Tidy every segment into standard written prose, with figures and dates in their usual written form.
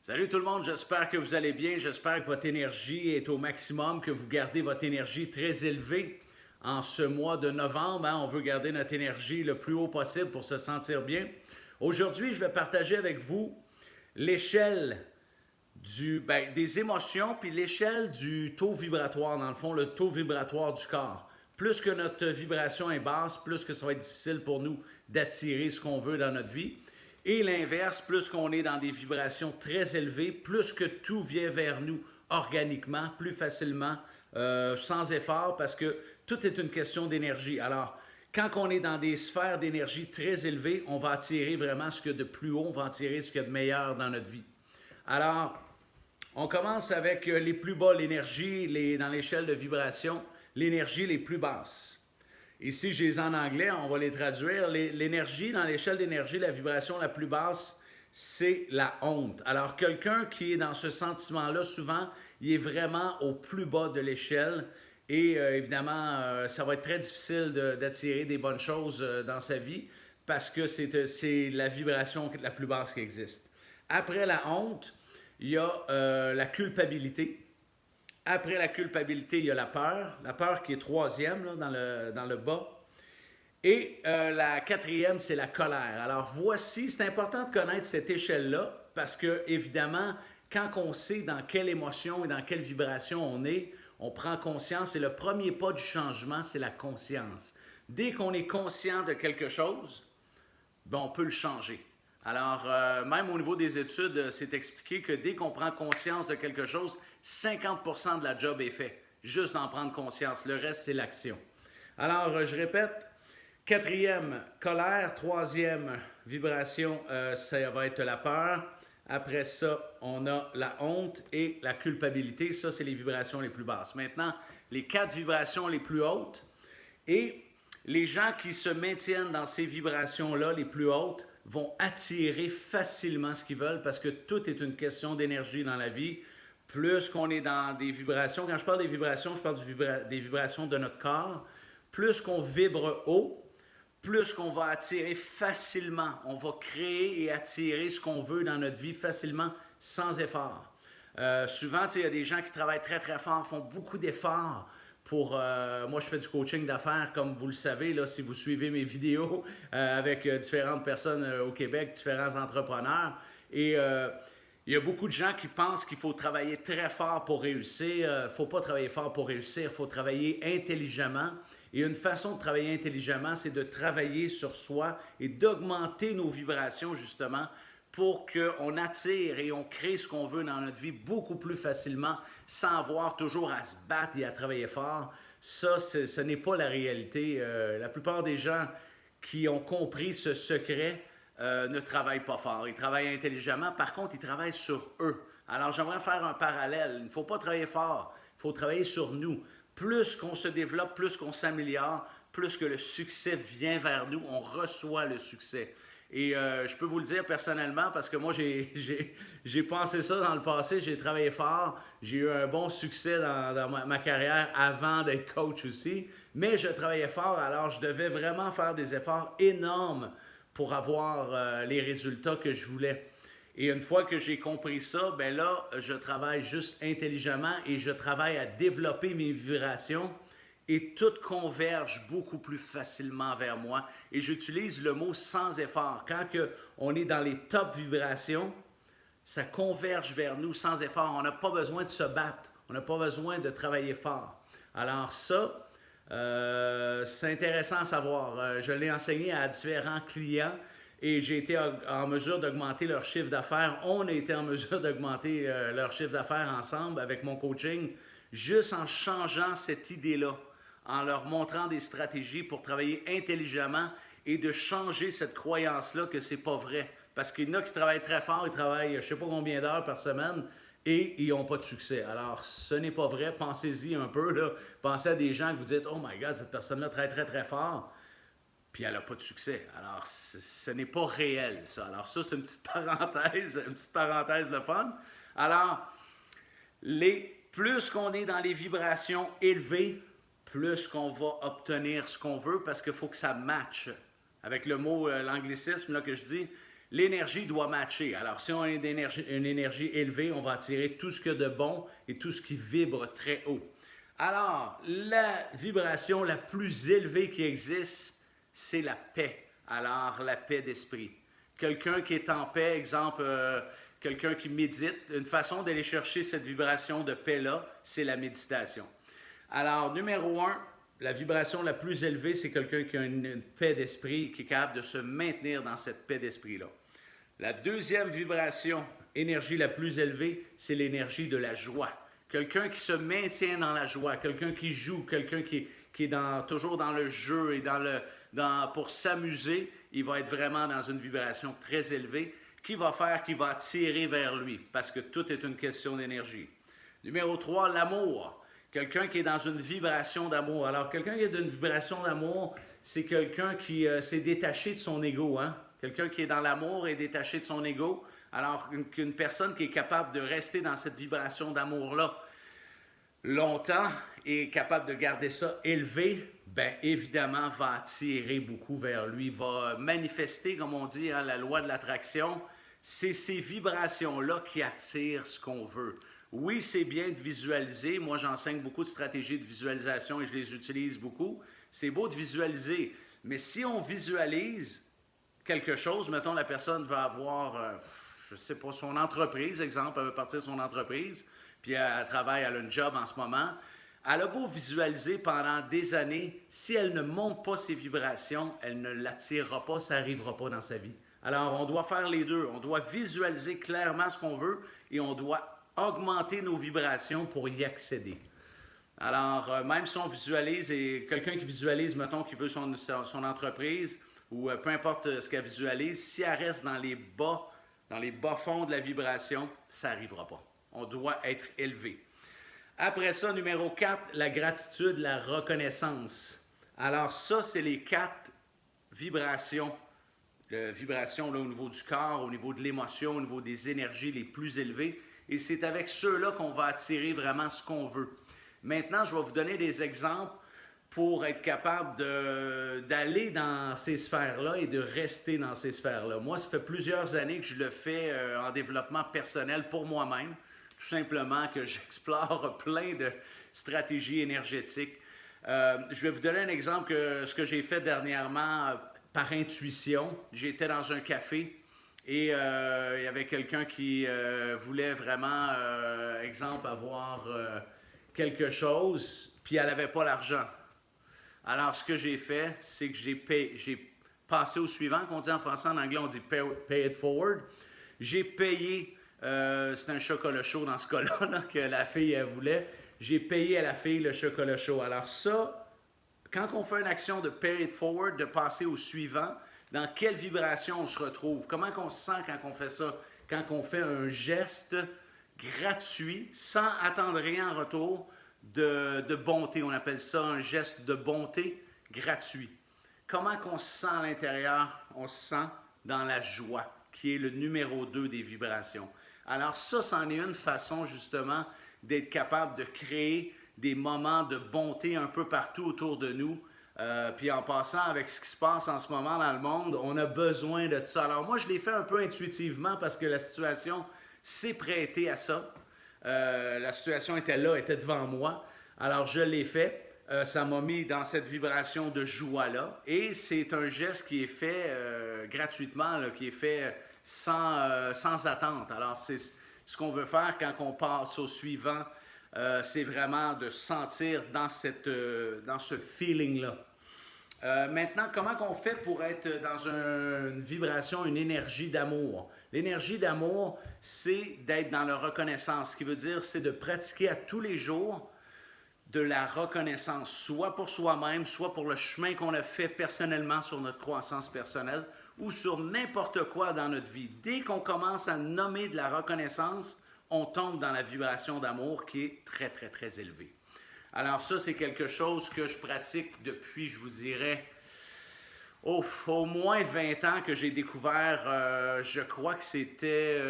Salut tout le monde, j'espère que vous allez bien, j'espère que votre énergie est au maximum, que vous gardez votre énergie très élevée en ce mois de novembre. On veut garder notre énergie le plus haut possible pour se sentir bien. Aujourd'hui, je vais partager avec vous l'échelle des émotions, puis l'échelle du taux vibratoire, dans le fond, le taux vibratoire du corps. Plus que notre vibration est basse, plus que ça va être difficile pour nous d'attirer ce qu'on veut dans notre vie. Et l'inverse, plus qu'on est dans des vibrations très élevées, plus que tout vient vers nous organiquement, plus facilement, sans effort, parce que tout est une question d'énergie. Alors, quand on est dans des sphères d'énergie très élevées, on va attirer vraiment ce qu'il y a de plus haut, on va attirer ce qu'il y a de meilleur dans notre vie. Alors, on commence avec les plus bas, l'énergie, dans l'échelle de vibration, l'énergie les plus basses. Ici, j'ai les en anglais, on va les traduire. L'énergie, dans l'échelle d'énergie, la vibration la plus basse, c'est la honte. Alors, quelqu'un qui est dans ce sentiment-là, souvent, il est vraiment au plus bas de l'échelle. Et évidemment, ça va être très difficile d'attirer des bonnes choses dans sa vie parce que c'est la vibration la plus basse qui existe. Après la honte, il y a la culpabilité. Après la culpabilité, il y a la peur qui est troisième là, dans le bas. Et la quatrième, c'est la colère. Alors voici, c'est important de connaître cette échelle-là parce que, évidemment, quand on sait dans quelle émotion et dans quelle vibration on prend conscience et le premier pas du changement, c'est la conscience. Dès qu'on est conscient de quelque chose, ben, on peut le changer. Alors, même au niveau des études, c'est expliqué que dès qu'on prend conscience de quelque chose, 50% de la job est fait. Juste d'en prendre conscience. Le reste, c'est l'action. Alors, je répète, quatrième, colère. Troisième, vibration, ça va être la peur. Après ça, on a la honte et la culpabilité. Ça, c'est les vibrations les plus basses. Maintenant, les quatre vibrations les plus hautes. Et les gens qui se maintiennent dans ces vibrations-là, les plus hautes, vont attirer facilement ce qu'ils veulent parce que tout est une question d'énergie dans la vie. Plus qu'on est dans des vibrations, quand je parle des vibrations, je parle des vibrations de notre corps. Plus qu'on vibre haut, plus qu'on va attirer facilement. On va créer et attirer ce qu'on veut dans notre vie facilement, sans effort. Souvent, il y a des gens qui travaillent très très fort, font beaucoup d'efforts pour, moi, je fais du coaching d'affaires, comme vous le savez, là, si vous suivez mes vidéos avec différentes personnes au Québec, différents entrepreneurs. Et il y a beaucoup de gens qui pensent qu'il faut travailler très fort pour réussir. Il ne faut pas travailler fort pour réussir, il faut travailler intelligemment. Et une façon de travailler intelligemment, c'est de travailler sur soi et d'augmenter nos vibrations, justement, pour qu'on attire et on crée ce qu'on veut dans notre vie beaucoup plus facilement sans avoir toujours à se battre et à travailler fort. Ça, ce n'est pas la réalité. La plupart des gens qui ont compris ce secret ne travaillent pas fort. Ils travaillent intelligemment. Par contre, ils travaillent sur eux. Alors, j'aimerais faire un parallèle. Il ne faut pas travailler fort. Il faut travailler sur nous. Plus qu'on se développe, plus qu'on s'améliore, plus que le succès vient vers nous, on reçoit le succès. Et je peux vous le dire personnellement parce que moi, j'ai pensé ça dans le passé, j'ai travaillé fort, j'ai eu un bon succès dans ma carrière avant d'être coach aussi, mais je travaillais fort, alors je devais vraiment faire des efforts énormes pour avoir les résultats que je voulais. Et une fois que j'ai compris ça, ben là, je travaille juste intelligemment et je travaille à développer mes vibrations et tout converge beaucoup plus facilement vers moi. Et j'utilise le mot sans effort. Quand on est dans les top vibrations, ça converge vers nous sans effort. On n'a pas besoin de se battre. On n'a pas besoin de travailler fort. Alors ça, c'est intéressant à savoir. Je l'ai enseigné à différents clients et j'ai été en mesure d'augmenter leur chiffre d'affaires. On a été en mesure d'augmenter leur chiffre d'affaires ensemble avec mon coaching, juste en changeant cette idée-là, en leur montrant des stratégies pour travailler intelligemment et de changer cette croyance-là que c'est pas vrai. Parce qu'il y en a qui travaillent très fort, ils travaillent je ne sais pas combien d'heures par semaine et ils n'ont pas de succès. Alors, ce n'est pas vrai. Pensez-y un peu. Là. Pensez à des gens que vous dites « Oh my God, cette personne-là travaille très, très fort. » Puis elle n'a pas de succès. Alors, ce n'est pas réel, ça. Alors, ça, c'est une petite parenthèse de fun. Alors, plus qu'on est dans les vibrations élevées, plus qu'on va obtenir ce qu'on veut parce qu'il faut que ça matche. Avec le mot, l'anglicisme là, que je dis, L'énergie doit matcher. Alors, si on a une énergie élevée, on va attirer tout ce qu'il y a de bon et tout ce qui vibre très haut. Alors, la vibration la plus élevée qui existe, c'est la paix. Alors, la paix d'esprit. Quelqu'un qui est en paix, exemple, quelqu'un qui médite, une façon d'aller chercher cette vibration de paix-là, c'est la méditation. Alors, numéro 1, la vibration la plus élevée, c'est quelqu'un qui a une paix d'esprit, qui est capable de se maintenir dans cette paix d'esprit-là. La deuxième vibration, énergie la plus élevée, c'est l'énergie de la joie. Quelqu'un qui se maintient dans la joie, quelqu'un qui joue, quelqu'un qui est toujours dans le jeu et pour s'amuser, il va être vraiment dans une vibration très élevée qui va attirer vers lui, parce que tout est une question d'énergie. Numéro 3, l'amour. Quelqu'un qui est dans une vibration d'amour. Alors, quelqu'un qui est dans une vibration d'amour, c'est quelqu'un qui s'est détaché de son ego. Hein? Quelqu'un qui est dans l'amour est détaché de son ego. Alors, une personne qui est capable de rester dans cette vibration d'amour-là longtemps et est capable de garder ça élevé, bien évidemment, va attirer beaucoup vers lui, va manifester, comme on dit, hein, la loi de l'attraction. C'est ces vibrations-là qui attirent ce qu'on veut. Oui, c'est bien de visualiser. Moi, j'enseigne beaucoup de stratégies de visualisation et je les utilise beaucoup. C'est beau de visualiser, mais si on visualise quelque chose, mettons, la personne va avoir, je ne sais pas, son entreprise, exemple, elle veut partir de son entreprise, puis elle travaille, elle a un job en ce moment. Elle a beau visualiser pendant des années, si elle ne monte pas ses vibrations, elle ne l'attirera pas, ça n'arrivera pas dans sa vie. Alors, on doit faire les deux. On doit visualiser clairement ce qu'on veut et on doit augmenter nos vibrations pour y accéder. Alors, même si on visualise, et quelqu'un qui visualise, mettons, qui veut son entreprise, ou peu importe ce qu'elle visualise, si elle reste dans les bas fonds de la vibration, ça n'arrivera pas. On doit être élevé. Après ça, numéro 4, la gratitude, la reconnaissance. Alors ça, c'est les 4 vibrations. Vibrations là, au niveau du corps, au niveau de l'émotion, au niveau des énergies les plus élevées. Et c'est avec ceux-là qu'on va attirer vraiment ce qu'on veut. Maintenant, je vais vous donner des exemples pour être capable d'aller dans ces sphères-là et de rester dans ces sphères-là. Moi, ça fait plusieurs années que je le fais en développement personnel pour moi-même. Tout simplement que j'explore plein de stratégies énergétiques. Je vais vous donner un exemple ce que j'ai fait dernièrement par intuition. J'étais dans un café et il y avait quelqu'un qui voulait vraiment, exemple, avoir quelque chose, puis elle n'avait pas l'argent. Alors, ce que j'ai fait, c'est que j'ai passé au suivant, qu'on dit en français, en anglais, on dit pay it forward. J'ai payé, c'était un chocolat chaud dans ce cas-là, là, que la fille elle voulait. J'ai payé à la fille le chocolat chaud. Alors ça, quand on fait une action de pay it forward, de passer au suivant, dans quelle vibration on se retrouve? Comment on se sent quand on fait ça? Quand on fait un geste gratuit, sans attendre rien en retour, de bonté. On appelle ça un geste de bonté gratuit. Comment qu'on se sent à l'intérieur? On se sent dans la joie, qui est le numéro 2 des vibrations. Alors ça, c'en est une façon justement d'être capable de créer des moments de bonté un peu partout autour de nous. Puis en passant avec ce qui se passe en ce moment dans le monde, on a besoin de ça. Alors moi, je l'ai fait un peu intuitivement parce que la situation s'est prêtée à ça. La situation était là, était devant moi. Alors je l'ai fait. Ça m'a mis dans cette vibration de joie-là. Et c'est un geste qui est fait gratuitement, là, qui est fait sans attente. Alors c'est ce qu'on veut faire quand on passe au suivant. C'est vraiment de se sentir dans ce feeling-là. Maintenant, comment on fait pour être dans une vibration, une énergie d'amour? L'énergie d'amour, c'est d'être dans la reconnaissance. Ce qui veut dire, c'est de pratiquer à tous les jours de la reconnaissance, soit pour soi-même, soit pour le chemin qu'on a fait personnellement sur notre croissance personnelle ou sur n'importe quoi dans notre vie. Dès qu'on commence à nommer de la reconnaissance, on tombe dans la vibration d'amour qui est très, très, très élevée. Alors ça, c'est quelque chose que je pratique depuis, je vous dirais, au moins 20 ans que j'ai découvert, je crois que c'était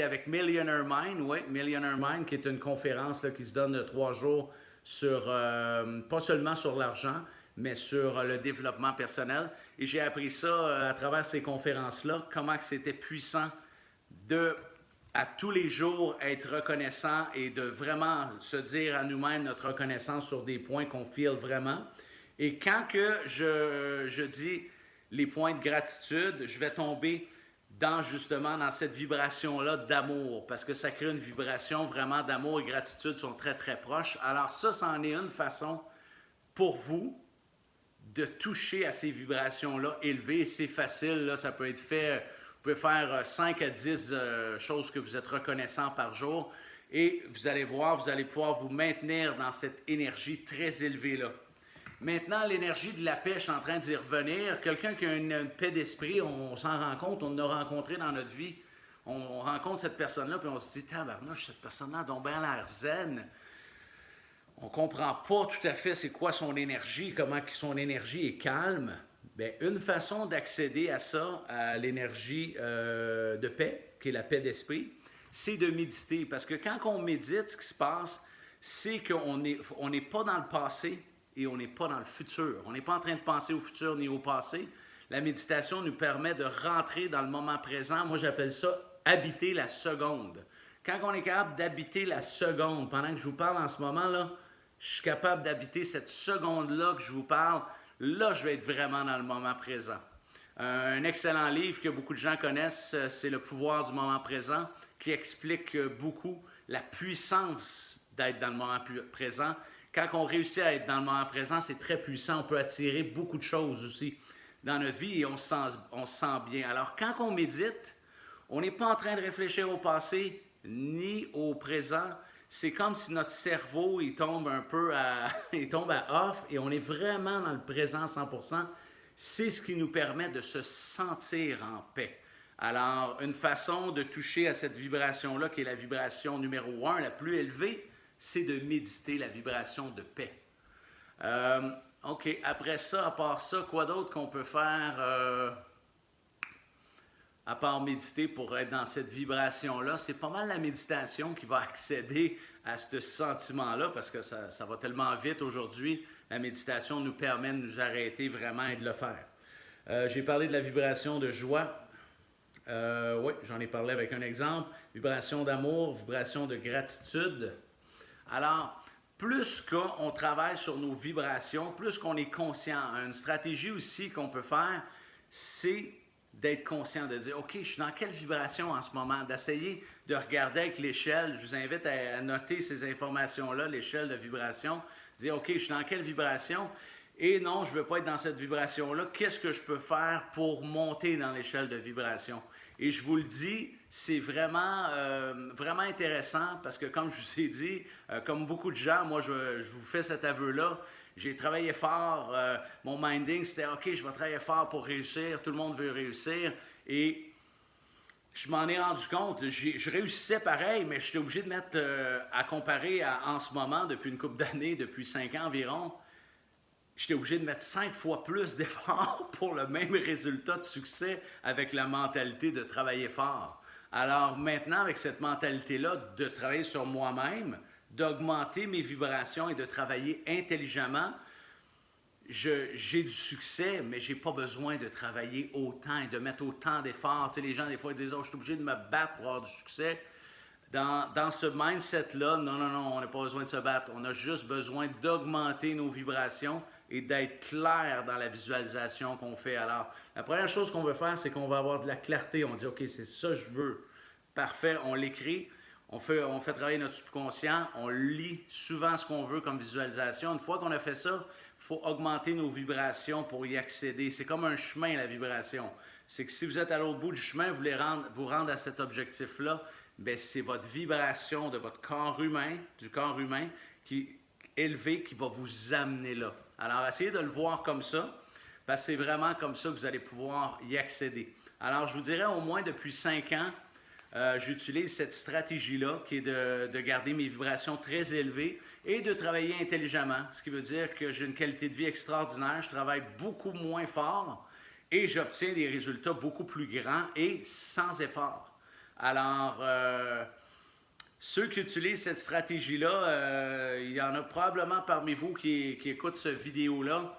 avec Millionaire Mind, oui, Millionaire Mind, qui est une conférence là, qui se donne de 3 jours sur, pas seulement sur l'argent, mais sur le développement personnel. Et j'ai appris ça à travers ces conférences-là, comment que c'était puissant de, à tous les jours, être reconnaissant et de vraiment se dire à nous-mêmes notre reconnaissance sur des points qu'on feel vraiment. Et quand que je dis les points de gratitude, je vais tomber justement dans cette vibration-là d'amour, parce que ça crée une vibration vraiment d'amour et gratitude sont très, très proches. Alors ça, c'en est une façon pour vous de toucher à ces vibrations-là élevées. C'est facile, là, ça peut être fait, vous pouvez faire 5 à 10 choses que vous êtes reconnaissant par jour, et vous allez voir, vous allez pouvoir vous maintenir dans cette énergie très élevée-là. Maintenant, l'énergie de la paix, je suis en train d'y revenir. Quelqu'un qui a une paix d'esprit, on s'en rend compte, on l'a rencontré dans notre vie. On rencontre cette personne-là, puis on se dit, tabarnouche, cette personne-là a donc bien l'air zen. On ne comprend pas tout à fait c'est quoi son énergie, comment son énergie est calme. Bien, une façon d'accéder à ça, à l'énergie de paix, qui est la paix d'esprit, c'est de méditer. Parce que quand on médite, ce qui se passe, c'est qu'on n'est pas dans le passé, et on n'est pas dans le futur. On n'est pas en train de penser au futur ni au passé. La méditation nous permet de rentrer dans le moment présent. Moi, j'appelle ça habiter la seconde. Quand on est capable d'habiter la seconde, pendant que je vous parle en ce moment-là, je suis capable d'habiter cette seconde-là que je vous parle. Là, je vais être vraiment dans le moment présent. Un excellent livre que beaucoup de gens connaissent, c'est Le pouvoir du moment présent, qui explique beaucoup la puissance d'être dans le moment présent. Quand on réussit à être dans le moment présent, c'est très puissant. On peut attirer beaucoup de choses aussi dans notre vie et on se sent bien. Alors, quand on médite, on n'est pas en train de réfléchir au passé ni au présent. C'est comme si notre cerveau il tombe un peu il tombe à off et on est vraiment dans le présent 100%. C'est ce qui nous permet de se sentir en paix. Alors, une façon de toucher à cette vibration-là, qui est la vibration numéro 1, la plus élevée, c'est de méditer la vibration de paix. OK, après ça, à part ça, quoi d'autre qu'on peut faire à part méditer pour être dans cette vibration-là? C'est pas mal la méditation qui va accéder à ce sentiment-là parce que ça va tellement vite aujourd'hui. La méditation nous permet de nous arrêter vraiment et de le faire. J'ai parlé de la vibration de joie. Oui, j'en ai parlé avec un exemple. Vibration d'amour, vibration de gratitude. Alors, plus qu'on travaille sur nos vibrations, plus qu'on est conscient. Une stratégie aussi qu'on peut faire, c'est d'être conscient, de dire, OK, je suis dans quelle vibration en ce moment? D'essayer de regarder avec l'échelle. Je vous invite à noter ces informations-là, l'échelle de vibration. Dire, OK, je suis dans quelle vibration? Et non, je ne veux pas être dans cette vibration-là. Qu'est-ce que je peux faire pour monter dans l'échelle de vibration? Et je vous le dis, c'est vraiment, vraiment intéressant parce que, comme je vous ai dit, comme beaucoup de gens, moi, je vous fais cet aveu-là. J'ai travaillé fort. Mon minding, c'était OK, je vais travailler fort pour réussir. Tout le monde veut réussir. Et je m'en ai rendu compte. Je réussissais pareil, mais j'étais obligé de mettre à comparer en ce moment, depuis une couple d'années, depuis 5 ans environ. J'étais obligé de mettre 5 fois plus d'efforts pour le même résultat de succès avec la mentalité de travailler fort. Alors maintenant, avec cette mentalité-là de travailler sur moi-même, d'augmenter mes vibrations et de travailler intelligemment, j'ai du succès, mais je n'ai pas besoin de travailler autant et de mettre autant d'efforts. Tu sais, les gens, des fois, ils disent « Oh, je suis obligé de me battre pour avoir du succès ». Dans ce mindset-là, non, on n'a pas besoin de se battre. On a juste besoin d'augmenter nos vibrations et d'être clair dans la visualisation qu'on fait. Alors, la première chose qu'on veut faire, c'est qu'on va avoir de la clarté. On dit, OK, c'est ça que je veux. Parfait, on l'écrit. On fait travailler notre subconscient. On lit souvent ce qu'on veut comme visualisation. Une fois qu'on a fait ça, il faut augmenter nos vibrations pour y accéder. C'est comme un chemin, la vibration. C'est que si vous êtes à l'autre bout du chemin, vous voulez vous rendre à cet objectif-là, bien, c'est votre vibration de votre corps humain, du corps humain, qui est élevé, qui va vous amener là. Alors, essayez de le voir comme ça, parce que c'est vraiment comme ça que vous allez pouvoir y accéder. Alors, je vous dirais au moins depuis 5 ans, j'utilise cette stratégie-là, qui est de garder mes vibrations très élevées et de travailler intelligemment, ce qui veut dire que j'ai une qualité de vie extraordinaire, je travaille beaucoup moins fort et j'obtiens des résultats beaucoup plus grands et sans effort. Alors, ceux qui utilisent cette stratégie-là, il y en a probablement parmi vous qui écoutent cette vidéo-là.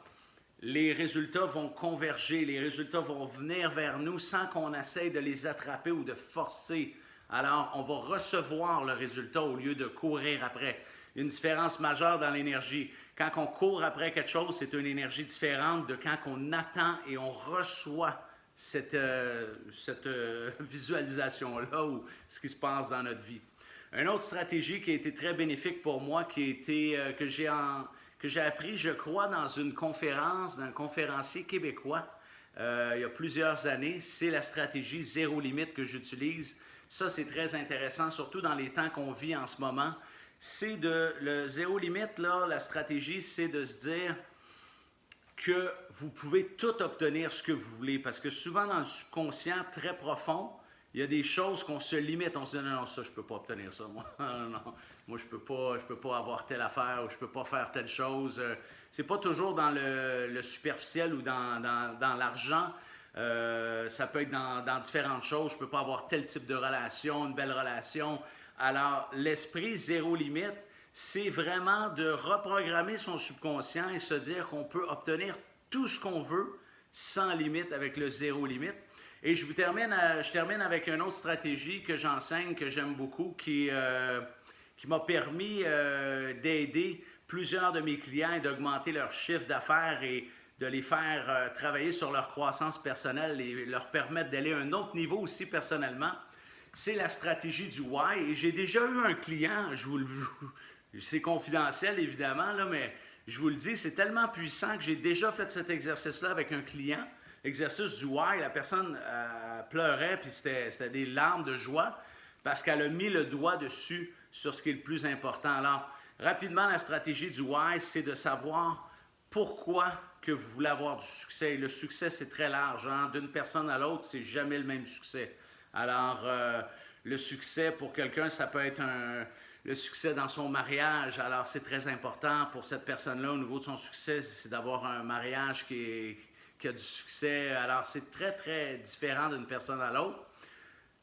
les résultats vont converger, les résultats vont venir vers nous sans qu'on essaye de les attraper ou de forcer. Alors, on va recevoir le résultat au lieu de courir après. Une différence majeure dans l'énergie. Quand on court après quelque chose, c'est une énergie différente de quand on attend et on reçoit cette visualisation-là ou ce qui se passe dans notre vie. Une autre stratégie qui a été très bénéfique pour moi, que j'ai appris, je crois, dans une conférence d'un conférencier québécois il y a plusieurs années, c'est la stratégie zéro limite que j'utilise. Ça, c'est très intéressant, surtout dans les temps qu'on vit en ce moment. Le zéro limite, là, la stratégie, c'est de se dire que vous pouvez tout obtenir ce que vous voulez. Parce que souvent, dans le subconscient très profond, il y a des choses qu'on se limite. On se dit, non, ça, je ne peux pas obtenir ça, moi. Non, moi, je peux pas avoir telle affaire ou je ne peux pas faire telle chose. C'est pas toujours dans le superficiel ou dans l'argent. Ça peut être dans différentes choses. Je ne peux pas avoir tel type de relation, une belle relation. Alors, l'esprit zéro limite, c'est vraiment de reprogrammer son subconscient et se dire qu'on peut obtenir tout ce qu'on veut sans limite avec le zéro limite. Et je termine avec une autre stratégie que j'enseigne, que j'aime beaucoup, qui m'a permis d'aider plusieurs de mes clients et d'augmenter leur chiffre d'affaires et de les faire travailler sur leur croissance personnelle et leur permettre d'aller à un autre niveau aussi personnellement. C'est la stratégie du why. Et j'ai déjà eu un client, c'est confidentiel évidemment, là, mais je vous le dis, c'est tellement puissant que j'ai déjà fait cet exercice-là avec un client. L'exercice du why, la personne pleurait, puis c'était des larmes de joie parce qu'elle a mis le doigt dessus sur ce qui est le plus important. Alors, rapidement, la stratégie du why, c'est de savoir pourquoi que vous voulez avoir du succès. Et le succès, c'est très large. Hein? D'une personne à l'autre, c'est jamais le même succès. Alors, le succès pour quelqu'un, ça peut être le succès dans son mariage. Alors, c'est très important pour cette personne-là, au niveau de son succès, c'est d'avoir un mariage qui a du succès. Alors, c'est très, très différent d'une personne à l'autre.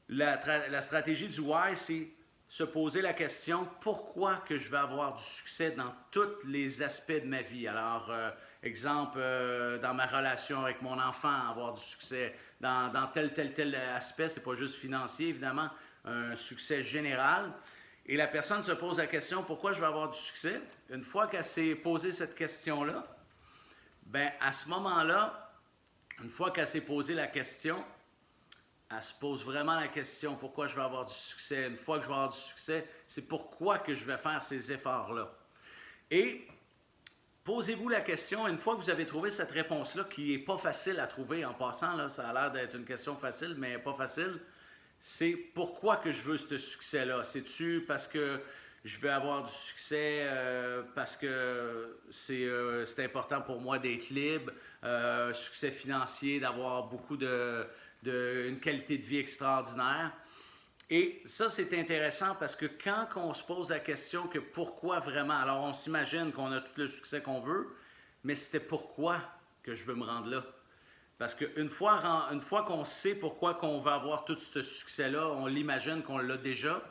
La stratégie du why, c'est se poser la question, pourquoi que je vais avoir du succès dans tous les aspects de ma vie? Alors, exemple, dans ma relation avec mon enfant, avoir du succès dans tel aspect, c'est pas juste financier, évidemment, un succès général. Et la personne se pose la question, pourquoi je vais avoir du succès? Une fois qu'elle s'est posé cette question-là, ben à ce moment-là, une fois qu'elle s'est posé la question, elle se pose vraiment la question, pourquoi je vais avoir du succès? Une fois que je vais avoir du succès, c'est pourquoi que je vais faire ces efforts-là. Et posez-vous la question, une fois que vous avez trouvé cette réponse-là, qui n'est pas facile à trouver en passant, là, ça a l'air d'être une question facile, mais pas facile, c'est pourquoi que je veux ce succès-là? C'est-tu parce que je veux avoir du succès, parce que c'est important pour moi d'être libre, succès financier, d'avoir beaucoup une qualité de vie extraordinaire? Et ça, c'est intéressant parce que quand on se pose la question que pourquoi vraiment, alors on s'imagine qu'on a tout le succès qu'on veut, mais c'était pourquoi que je veux me rendre là. Parce qu'une fois qu'on sait pourquoi qu'on va avoir tout ce succès-là, on l'imagine qu'on l'a déjà,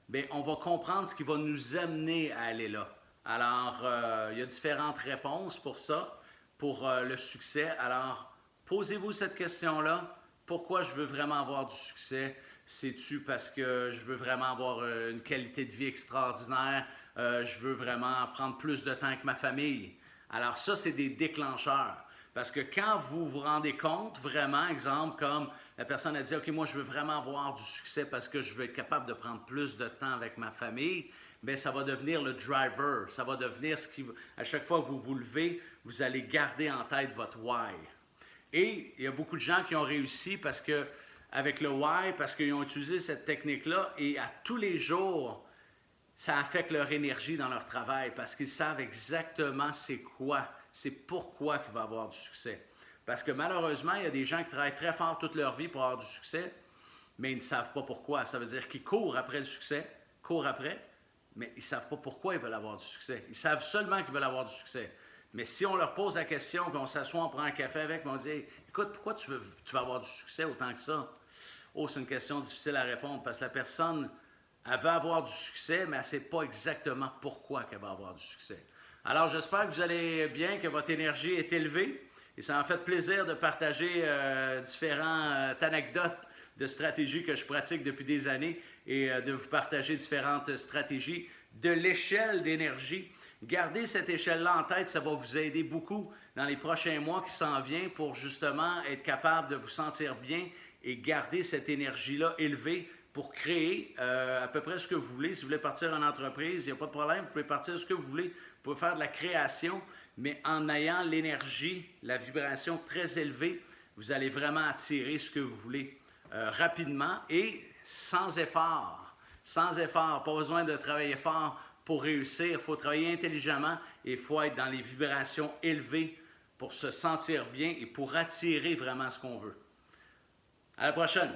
bien, on va comprendre ce qui va nous amener à aller là. Alors, il y a différentes réponses pour ça, pour le succès. Alors, posez-vous cette question-là. Pourquoi je veux vraiment avoir du succès? C'est-tu parce que je veux vraiment avoir une qualité de vie extraordinaire? Je veux vraiment prendre plus de temps avec ma famille? Alors ça, c'est des déclencheurs. Parce que quand vous vous rendez compte, vraiment, exemple, comme la personne a dit, OK, moi, je veux vraiment avoir du succès parce que je veux être capable de prendre plus de temps avec ma famille, bien, ça va devenir le driver. Ça va devenir ce qui, à chaque fois que vous vous levez, vous allez garder en tête votre why. Et il y a beaucoup de gens qui ont réussi parce que, avec le why, parce qu'ils ont utilisé cette technique-là et à tous les jours, ça affecte leur énergie dans leur travail parce qu'ils savent exactement c'est quoi, c'est pourquoi qu'ils vont avoir du succès. Parce que malheureusement, il y a des gens qui travaillent très fort toute leur vie pour avoir du succès, mais ils ne savent pas pourquoi. Ça veut dire qu'ils courent après le succès, mais ils ne savent pas pourquoi ils veulent avoir du succès. Ils savent seulement qu'ils veulent avoir du succès. Mais si on leur pose la question, puis on s'assoit, on prend un café avec, puis on dit hey, « Écoute, pourquoi tu vas avoir du succès autant que ça? » Oh, c'est une question difficile à répondre parce que la personne, elle veut avoir du succès, mais elle ne sait pas exactement pourquoi qu'elle va avoir du succès. Alors, j'espère que vous allez bien, que votre énergie est élevée. Et ça m'a fait plaisir de partager différentes anecdotes de stratégies que je pratique depuis des années et de vous partager différentes stratégies de l'échelle d'énergie. Gardez cette échelle-là en tête, ça va vous aider beaucoup dans les prochains mois qui s'en viennent pour justement être capable de vous sentir bien et garder cette énergie-là élevée pour créer à peu près ce que vous voulez. Si vous voulez partir en entreprise, il n'y a pas de problème, vous pouvez partir ce que vous voulez. Vous pouvez faire de la création, mais en ayant l'énergie, la vibration très élevée, vous allez vraiment attirer ce que vous voulez rapidement et sans effort. Sans effort, pas besoin de travailler fort pour réussir. Il faut travailler intelligemment et il faut être dans les vibrations élevées pour se sentir bien et pour attirer vraiment ce qu'on veut. À la prochaine!